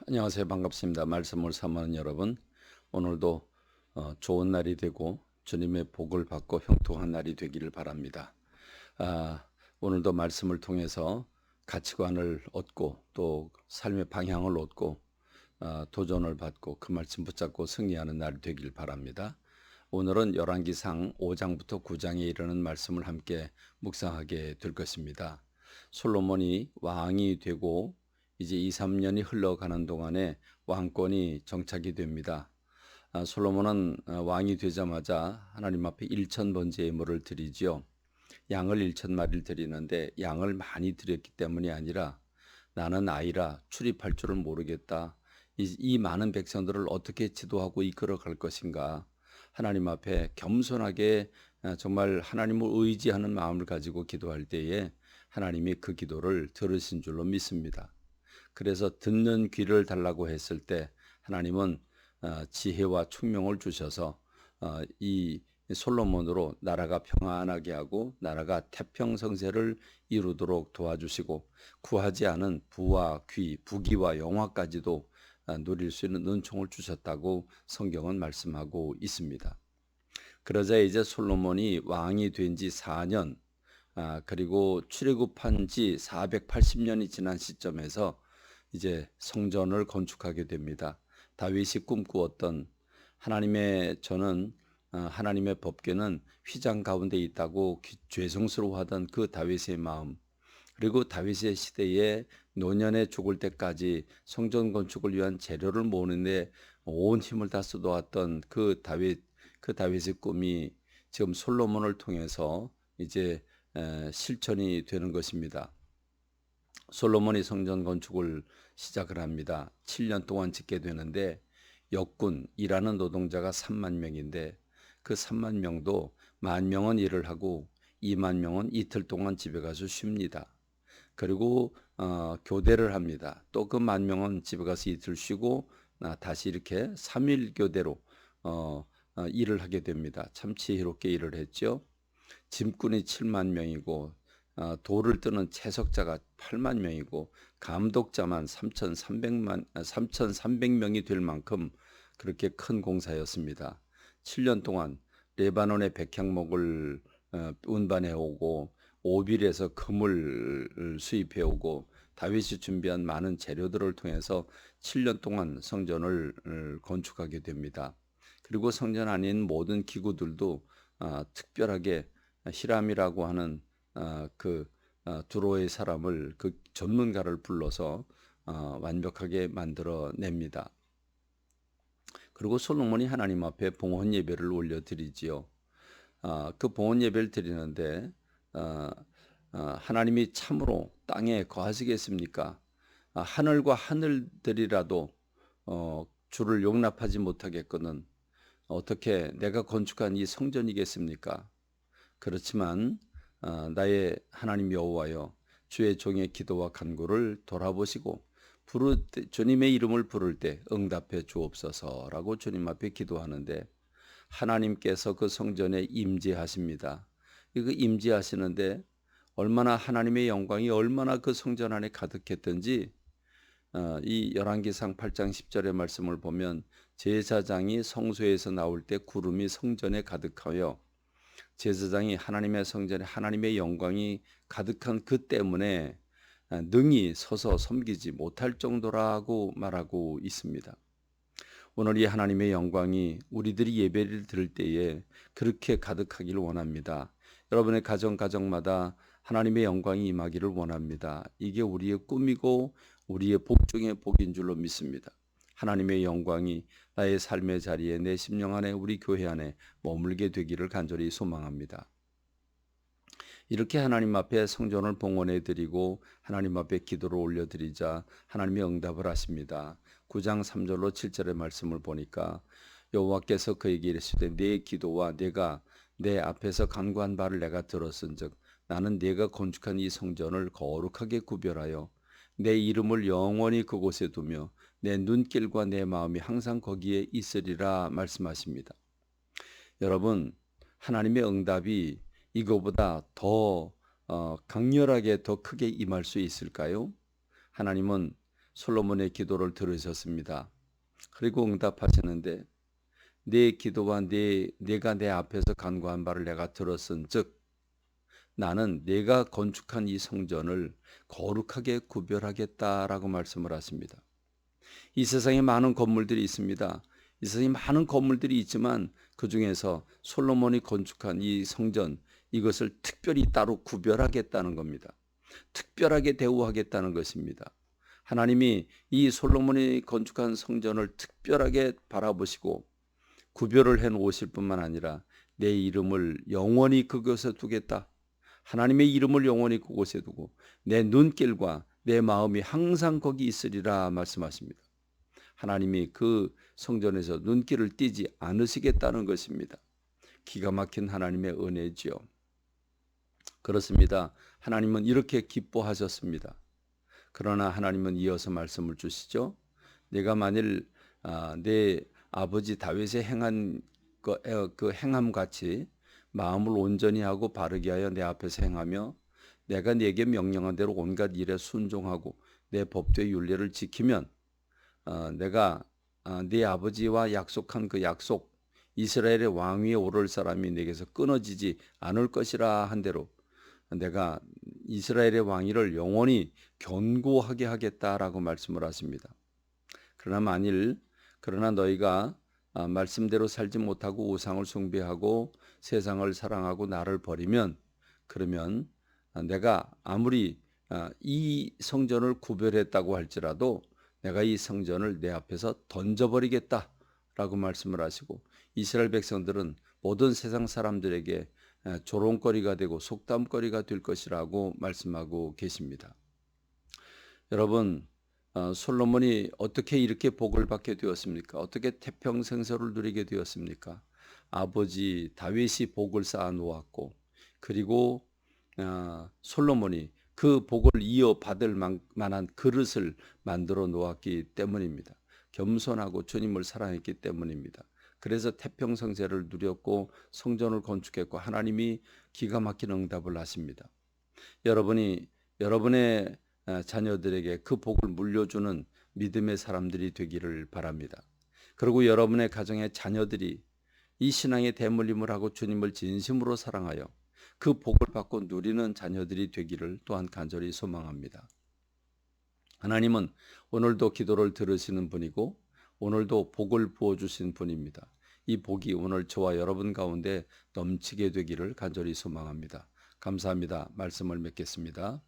안녕하세요. 반갑습니다. 말씀을 사모하는 여러분, 오늘도 좋은 날이 되고 주님의 복을 받고 형통한 날이 되기를 바랍니다. 아, 오늘도 말씀을 통해서 가치관을 얻고 또 삶의 방향을 얻고 도전을 받고 그 말씀 붙잡고 승리하는 날이 되길 바랍니다. 오늘은 열왕기상 5장부터 9장에 이르는 말씀을 함께 묵상하게 될 것입니다. 솔로몬이 왕이 되고 이제 2, 3년이 흘러가는 동안에 왕권이 정착이 됩니다. 솔로몬은 왕이 되자마자 하나님 앞에 1,000번째 예물을 드리지요. 양을 1,000마리를 드리는데 양을 많이 드렸기 때문이 아니라 나는 아이라 출입할 줄을 모르겠다. 이 많은 백성들을 어떻게 지도하고 이끌어 갈 것인가. 하나님 앞에 겸손하게 정말 하나님을 의지하는 마음을 가지고 기도할 때에 하나님이 그 기도를 들으신 줄로 믿습니다. 그래서 듣는 귀를 달라고 했을 때 하나님은 지혜와 총명을 주셔서 이 솔로몬으로 나라가 평안하게 하고 나라가 태평성세를 이루도록 도와주시고 구하지 않은 부와 귀, 부귀와 영화까지도 누릴 수 있는 은총을 주셨다고 성경은 말씀하고 있습니다. 그러자 이제 솔로몬이 왕이 된 지 4년, 그리고 출애굽한 지 480년이 지난 시점에서 이제 성전을 건축하게 됩니다. 다윗이 꿈꾸었던 하나님의 법궤는 휘장 가운데 있다고 죄송스러워하던 그 다윗의 마음, 그리고 다윗의 시대에 노년에 죽을 때까지 성전 건축을 위한 재료를 모으는데 온 힘을 다 쏟아왔던 그 다윗의 꿈이 지금 솔로몬을 통해서 이제 실천이 되는 것입니다. 솔로몬이 성전 건축을 시작을 합니다. 7년 동안 짓게 되는데 역군, 일하는 노동자가 3만 명인데 그 3만 명도 1만 명은 일을 하고 2만 명은 이틀 동안 집에 가서 쉽니다. 그리고 교대를 합니다. 또 그 1만 명은 집에 가서 이틀 쉬고 다시 이렇게 3일 교대로 일을 하게 됩니다. 참 지혜롭게 일을 했죠. 짐꾼이 7만 명이고 돌을 뜨는 채석자가 8만 명이고 감독자만 3,300명이 될 만큼 그렇게 큰 공사였습니다. 7년 동안 레바논의 백향목을 운반해 오고 오빌에서 금을 수입해 오고 다윗이 준비한 많은 재료들을 통해서 7년 동안 성전을 건축하게 됩니다. 그리고 성전 안에 모든 기구들도 특별하게 히람이라고 하는 두로의 사람을 그 전문가를 불러서 완벽하게 만들어냅니다. 그리고 솔로몬이 하나님 앞에 봉헌 예배를 올려드리지요. 그 봉헌 예배를 드리는데 하나님이 참으로 땅에 거하시겠습니까? 하늘과 하늘들이라도 주를 용납하지 못하겠거든 어떻게 내가 건축한 이 성전이겠습니까? 그렇지만 나의 하나님 여호와여, 주의 종의 기도와 간구를 돌아보시고 주님의 이름을 부를 때 응답해 주옵소서라고 주님 앞에 기도하는데 하나님께서 그 성전에 임재하십니다. 이거 임재하시는데 얼마나 하나님의 영광이 얼마나 그 성전 안에 가득했던지 이 열왕기상 8장 10절의 말씀을 보면 제사장이 성소에서 나올 때 구름이 성전에 가득하여 제사장이 하나님의 성전에 하나님의 영광이 가득한 그 때문에 능히 서서 섬기지 못할 정도라고 말하고 있습니다. 오늘 이 하나님의 영광이 우리들이 예배를 드릴 때에 그렇게 가득하기를 원합니다. 여러분의 가정마다 하나님의 영광이 임하기를 원합니다. 이게 우리의 꿈이고 우리의 복 중의 복인 줄로 믿습니다. 하나님의 영광이 나의 삶의 자리에 내 심령 안에 우리 교회 안에 머물게 되기를 간절히 소망합니다. 이렇게 하나님 앞에 성전을 봉헌해 드리고 하나님 앞에 기도를 올려드리자 하나님이 응답을 하십니다. 9장 3절로 7절의 말씀을 보니까 여호와께서 그에게 이르시되 내 기도와 내가 내 앞에서 간구한 바를 내가 들었은즉 나는 내가 건축한 이 성전을 거룩하게 구별하여 내 이름을 영원히 그곳에 두며 내 눈길과 내 마음이 항상 거기에 있으리라 말씀하십니다. 여러분, 하나님의 응답이 이거보다 더 강렬하게 더 크게 임할 수 있을까요? 하나님은 솔로몬의 기도를 들으셨습니다. 그리고 응답하시는데 내 기도와 내가 내 앞에서 간구한 바를 내가 들었은즉 나는 내가 건축한 이 성전을 거룩하게 구별하겠다라고 말씀을 하십니다. 이 세상에 많은 건물들이 있습니다. 이 세상에 많은 건물들이 있지만 그 중에서 솔로몬이 건축한 이 성전, 이것을 특별히 따로 구별하겠다는 겁니다. 특별하게 대우하겠다는 것입니다. 하나님이 이 솔로몬이 건축한 성전을 특별하게 바라보시고 구별을 해 놓으실 뿐만 아니라 내 이름을 영원히 그곳에 두겠다. 하나님의 이름을 영원히 그곳에 두고 내 눈길과 내 마음이 항상 거기 있으리라 말씀하십니다. 하나님이 그 성전에서 눈길을 띄지 않으시겠다는 것입니다. 기가 막힌 하나님의 은혜지요. 그렇습니다. 하나님은 이렇게 기뻐하셨습니다. 그러나 하나님은 이어서 말씀을 주시죠. 내가 만일 내 아버지 다윗의 행한 그 행함 같이 마음을 온전히 하고 바르게 하여 내 앞에서 행하며 내가 네게 명령한 대로 온갖 일에 순종하고 내 법도의 윤례를 지키면 내가 네 아버지와 약속한 그 약속 이스라엘의 왕위에 오를 사람이 내게서 끊어지지 않을 것이라 한 대로 내가 이스라엘의 왕위를 영원히 견고하게 하겠다라고 말씀을 하십니다. 그러나 너희가 말씀대로 살지 못하고 우상을 숭배하고 세상을 사랑하고 나를 버리면 그러면 내가 아무리 이 성전을 구별했다고 할지라도 내가 이 성전을 내 앞에서 던져버리겠다라고 말씀을 하시고 이스라엘 백성들은 모든 세상 사람들에게 조롱거리가 되고 속담거리가 될 것이라고 말씀하고 계십니다. 여러분, 솔로몬이 어떻게 이렇게 복을 받게 되었습니까? 어떻게 태평생사를 누리게 되었습니까? 아버지 다윗이 복을 쌓아 놓았고 그리고 솔로몬이 그 복을 이어받을 만한 그릇을 만들어 놓았기 때문입니다. 겸손하고 주님을 사랑했기 때문입니다. 그래서 태평성세를 누렸고 성전을 건축했고 하나님이 기가 막힌 응답을 하십니다. 여러분의 자녀들에게 그 복을 물려주는 믿음의 사람들이 되기를 바랍니다. 그리고 여러분의 가정의 자녀들이 이 신앙의 대물림을 하고 주님을 진심으로 사랑하여 그 복을 받고 누리는 자녀들이 되기를 또한 간절히 소망합니다. 하나님은 오늘도 기도를 들으시는 분이고 오늘도 복을 부어주신 분입니다. 이 복이 오늘 저와 여러분 가운데 넘치게 되기를 간절히 소망합니다. 감사합니다. 말씀을 맺겠습니다.